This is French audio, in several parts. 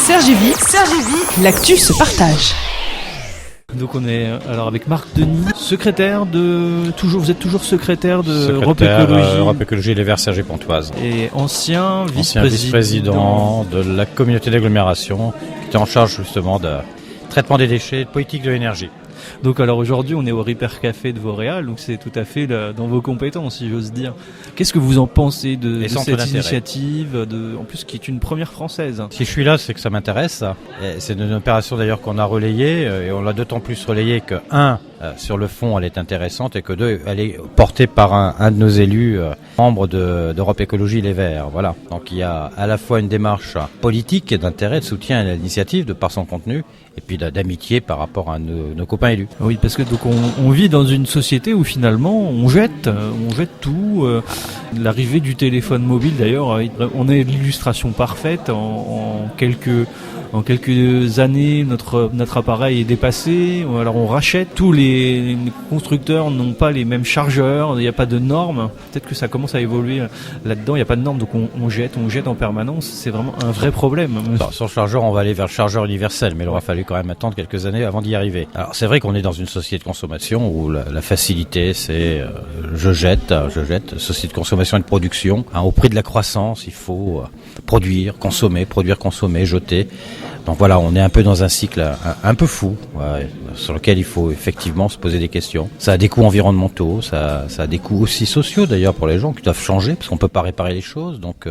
Sergi, l'actu se partage. Donc on est alors avec Marc Denis, secrétaire de vous êtes toujours secrétaire de Europe Écologie Les Verts Sergi Pontoise et ancien vice-président de la communauté d'agglomération qui était en charge justement de traitement des déchets et de politique de l'énergie. Donc alors aujourd'hui on est au Ripper Café de Vauréal, donc c'est tout à fait dans vos compétences si j'ose dire. Qu'est-ce que vous en pensez de cette initiative, en plus qui est une première française? Si je suis là, c'est que ça m'intéresse. C'est une opération d'ailleurs qu'on a relayée et on l'a d'autant plus relayée que sur le fond elle est intéressante et que deux, elle est portée par un de nos élus, membre d'Europe Écologie Les Verts. Voilà. Donc il y a à la fois une démarche politique et d'intérêt, de soutien à l'initiative de par son contenu et puis d'amitié par rapport à nos copains élus. Oui, parce que donc on vit dans une société où finalement on jette tout. L'arrivée du téléphone mobile d'ailleurs, on est l'illustration parfaite. En quelques années, notre appareil est dépassé. Alors on rachète. Tous les constructeurs n'ont pas les mêmes chargeurs. Il n'y a pas de normes. Peut-être que ça commence à évoluer là-dedans. Il n'y a pas de normes, donc on jette en permanence. C'est vraiment un vrai problème. Sur le chargeur, on va aller vers le chargeur universel, mais il aura fallu quand même attendre quelques années avant d'y arriver. Alors c'est vrai qu'on est dans une société de consommation où la facilité, c'est je jette, société de consommation et de production. Au prix de la croissance, il faut produire, consommer, jeter. Donc voilà, on est un peu dans un cycle un peu fou, sur lequel il faut effectivement se poser des questions. Ça a des coûts environnementaux, ça a des coûts aussi sociaux d'ailleurs pour les gens qui doivent changer, parce qu'on peut pas réparer les choses. Donc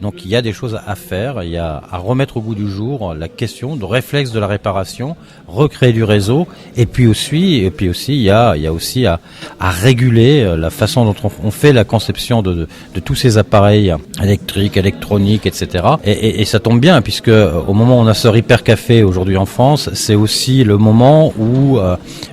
donc il y a des choses à faire, il y a à remettre au goût du jour la question de réflexe de la réparation, recréer du réseau, et puis aussi il y a aussi à réguler la façon dont on fait la conception de tous ces appareils électriques, électroniques, etc. Et ça tombe bien puisque au moment où on a ce Ripper Café aujourd'hui en France, c'est aussi le moment où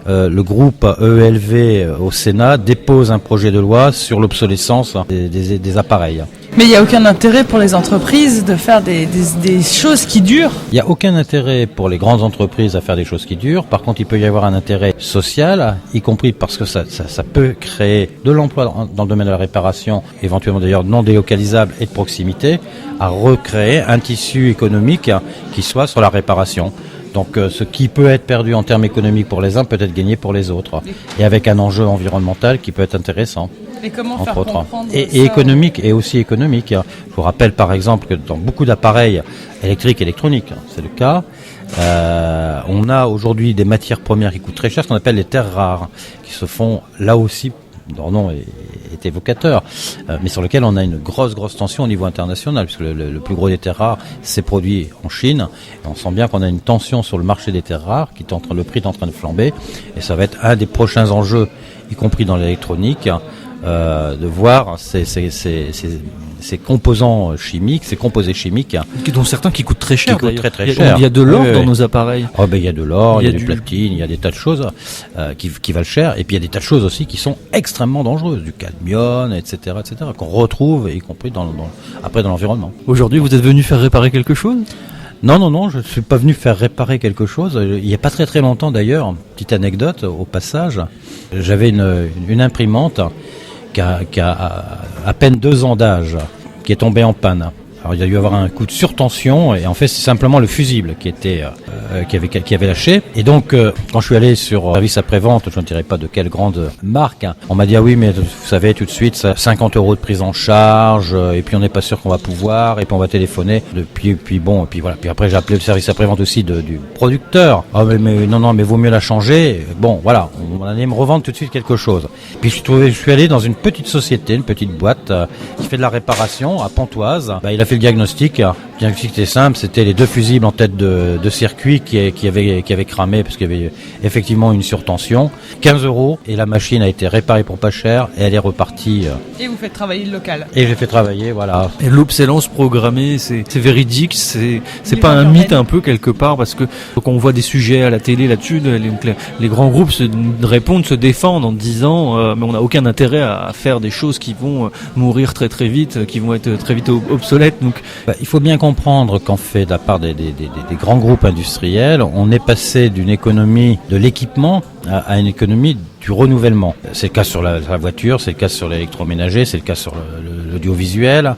le groupe EELV au Sénat dépose un projet de loi sur l'obsolescence des appareils. Mais il n'y a aucun intérêt pour les entreprises de faire des choses qui durent. Il n'y a aucun intérêt pour les grandes entreprises à faire des choses qui durent. Par contre, il peut y avoir un intérêt social, y compris parce que ça peut créer de l'emploi dans le domaine de la réparation, éventuellement d'ailleurs non délocalisable et de proximité, à recréer un tissu économique qui soit sur la réparation. Donc ce qui peut être perdu en termes économiques pour les uns peut être gagné pour les autres. Et avec un enjeu environnemental qui peut être intéressant. Et comment faire comprendre et économique, et aussi économique. Je vous rappelle par exemple que dans beaucoup d'appareils électriques et électroniques, c'est le cas, on a aujourd'hui des matières premières qui coûtent très cher, ce qu'on appelle les terres rares, qui se font là aussi, leur nom est évocateur, mais sur lequel on a une grosse tension au niveau international, puisque le plus gros des terres rares, c'est produit en Chine, et on sent bien qu'on a une tension sur le marché des terres rares, le prix est en train de flamber, et ça va être un des prochains enjeux, y compris dans l'électronique, de voir ces composants chimiques, ces composés chimiques. Dont certains qui coûtent très cher. Très cher. Il y a de l'or dans nos appareils. Il y a de l'or, il y a du platine, il y a des tas de choses qui valent cher. Et puis il y a des tas de choses aussi qui sont extrêmement dangereuses, du cadmium, etc., qu'on retrouve, y compris après dans l'environnement. Aujourd'hui, vous êtes venu faire réparer quelque chose ? Non, je ne suis pas venu faire réparer quelque chose. Il n'y a pas très longtemps d'ailleurs, petite anecdote au passage, j'avais une imprimante qui a à peine 2 ans d'âge, qui est tombée en panne. Alors il y a dû avoir un coup de surtension et en fait c'est simplement le fusible qui avait lâché. Et donc quand je suis allé sur service après-vente, je ne dirais pas de quelle grande marque, on m'a dit ah oui mais vous savez tout de suite ça 50 € de prise en charge et puis on n'est pas sûr qu'on va pouvoir et puis on va téléphoner. Puis voilà. Puis après j'ai appelé le service après-vente aussi du producteur. Ah mais non mais vaut mieux la changer. Bon voilà, on allait me revendre tout de suite quelque chose. Puis je suis allé dans une petite société, une petite boîte qui fait de la réparation à Pontoise. Il a fait le diagnostic. Le diagnostic était simple, c'était les 2 fusibles en tête de circuit qui avaient cramé parce qu'il y avait effectivement une surtension. 15 € et la machine a été réparée pour pas cher et elle est repartie. Et vous faites travailler le local. Et j'ai fait travailler, voilà. Et l'obsolescence programmée, c'est véridique, c'est pas un mythe un peu quelque part parce que quand on voit des sujets à la télé là-dessus, les grands groupes se défendent en disant mais on n'a aucun intérêt à faire des choses qui vont mourir très vite, qui vont être très vite obsolètes. Donc il faut bien comprendre qu'en fait, de la part des grands groupes industriels, on est passé d'une économie de l'équipement à une économie du renouvellement. C'est le cas sur la voiture, c'est le cas sur l'électroménager, c'est le cas sur l'audiovisuel.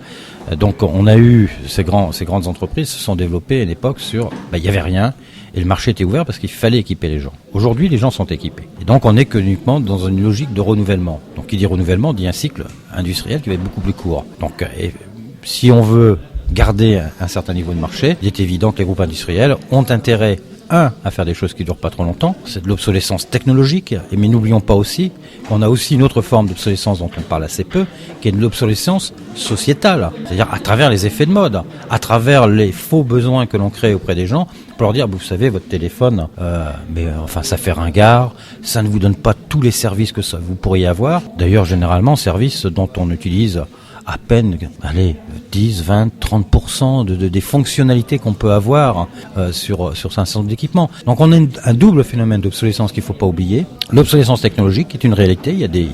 Donc on a eu ces grandes entreprises se sont développées à une époque sur, il y avait rien et le marché était ouvert parce qu'il fallait équiper les gens. Aujourd'hui, les gens sont équipés. Et donc on est uniquement dans une logique de renouvellement. Donc qui dit renouvellement dit un cycle industriel qui va être beaucoup plus court. Donc si on veut garder un certain niveau de marché, il est évident que les groupes industriels ont intérêt à faire des choses qui durent pas trop longtemps, c'est de l'obsolescence technologique, mais n'oublions pas aussi qu'on a aussi une autre forme d'obsolescence dont on parle assez peu, qui est de l'obsolescence sociétale, c'est-à-dire à travers les effets de mode, à travers les faux besoins que l'on crée auprès des gens, pour leur dire, vous savez, votre téléphone, ça fait ringard, ça ne vous donne pas tous les services que vous pourriez avoir. D'ailleurs, généralement, services dont on utilise à peine, 10, 20, 30% des fonctionnalités qu'on peut avoir sur un certain nombre d'équipements. Donc on a un double phénomène d'obsolescence qu'il faut pas oublier. L'obsolescence technologique est une réalité. Il y a des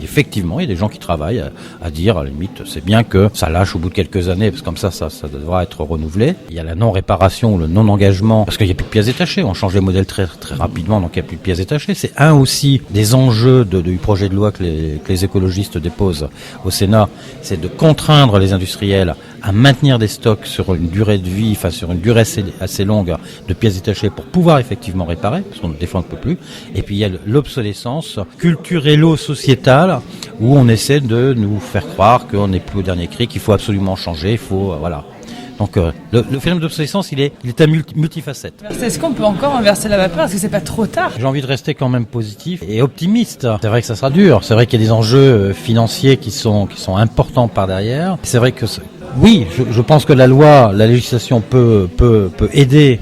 gens qui travaillent à dire, à la limite, c'est bien que ça lâche au bout de quelques années, parce que comme ça devra être renouvelé. Il y a la non-réparation ou le non-engagement, parce qu'il n'y a plus de pièces détachées. On change les modèles très, très rapidement, donc il n'y a plus de pièces détachées. C'est un aussi des enjeux du projet de loi que les écologistes déposent au Sénat, c'est de contraindre les industriels à maintenir des stocks sur une durée de vie, sur une durée assez longue de pièces détachées pour pouvoir effectivement réparer, parce qu'on des fois on ne peut plus. Et puis il y a l'obsolescence culturello-sociétale, où on essaie de nous faire croire qu'on n'est plus au dernier cri, qu'il faut absolument changer, il faut, voilà. Donc le phénomène d'obsolescence, il est à multifacette. Est-ce qu'on peut encore inverser la vapeur? Est-ce que c'est pas trop tard? J'ai envie de rester quand même positif et optimiste. C'est vrai que ça sera dur. C'est vrai qu'il y a des enjeux financiers qui sont importants par derrière. C'est vrai que oui, je pense que la législation peut aider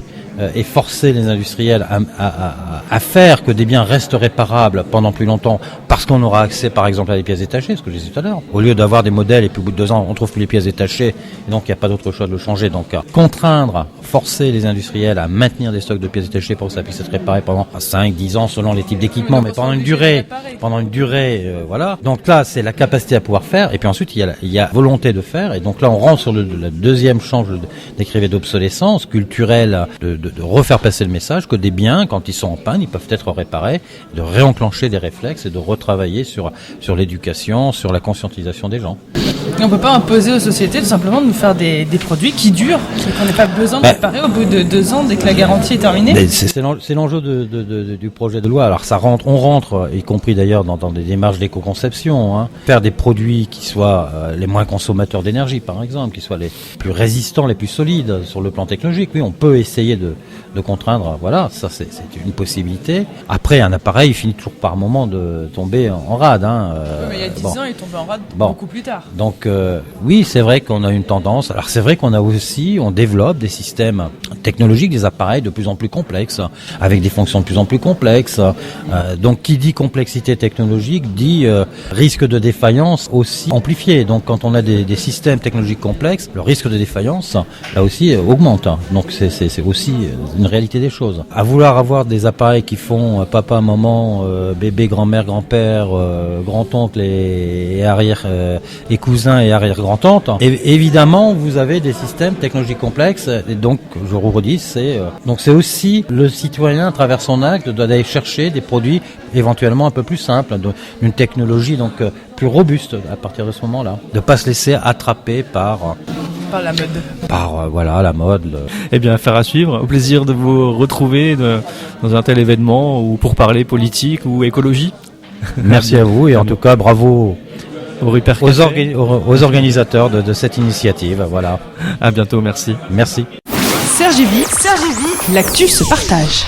et forcer les industriels à faire que des biens restent réparables pendant plus longtemps, parce qu'on aura accès par exemple à des pièces détachées, ce que je disais tout à l'heure. Au lieu d'avoir des modèles et puis au bout de 2 ans on trouve plus les pièces détachées, et donc il n'y a pas d'autre choix de le changer. Donc forcer les industriels à maintenir des stocks de pièces détachées pour que ça puisse être réparé pendant 5-10 ans selon les types d'équipements, mais pendant une durée, voilà. Donc là c'est la capacité à pouvoir faire, et puis ensuite il y a volonté de faire, et donc là on rentre sur la deuxième champ, je décrivais, d'obsolescence culturelle, de refaire passer le message que des biens, quand ils sont en panne, ils peuvent être réparés, de réenclencher des réflexes et de retravailler sur l'éducation, sur la conscientisation des gens. Et on peut pas imposer aux sociétés tout simplement de nous faire des produits qui durent, qu'on n'ait pas besoin de réparer au bout de 2 ans dès que la garantie est terminée. C'est l'enjeu du projet de loi. Alors on rentre, y compris d'ailleurs dans des démarches d'éco-conception, faire des produits qui soient les moins consommateurs d'énergie, par exemple, qui soient les plus résistants, les plus solides sur le plan technologique. Oui, on peut essayer de contraindre, voilà, ça c'est une possibilité. Après, un appareil finit toujours par moment de tomber en rade. Mais il y a 10 ans, il est tombé en rade beaucoup plus tard. Donc oui, c'est vrai qu'on a une tendance. Alors c'est vrai on développe des systèmes technologiques, des appareils de plus en plus complexes, avec des fonctions de plus en plus complexes. Donc qui dit complexité technologique dit risque de défaillance aussi amplifié. Donc quand on a des systèmes technologiques complexes, le risque de défaillance là aussi augmente. Donc c'est aussi une réalité des choses. À vouloir avoir des appareils qui font papa, maman, bébé, grand-mère, grand-père, grand-oncle et arrière et cousins et arrière-grand-tante, évidemment vous avez des systèmes technologiques complexes, et donc je vous redis, c'est aussi le citoyen à travers son acte d'aller chercher des produits éventuellement un peu plus simples, d'une technologie donc plus robuste à partir de ce moment-là, de pas se laisser attraper par la mode. La mode. Eh bien, affaire à suivre. Au plaisir de vous retrouver dans un tel événement ou pour parler politique ou écologie. Merci à vous, et en tout cas bravo aux organisateurs de cette initiative. Voilà. À bientôt, merci. Merci. Serge et Vie, l'actu se partage.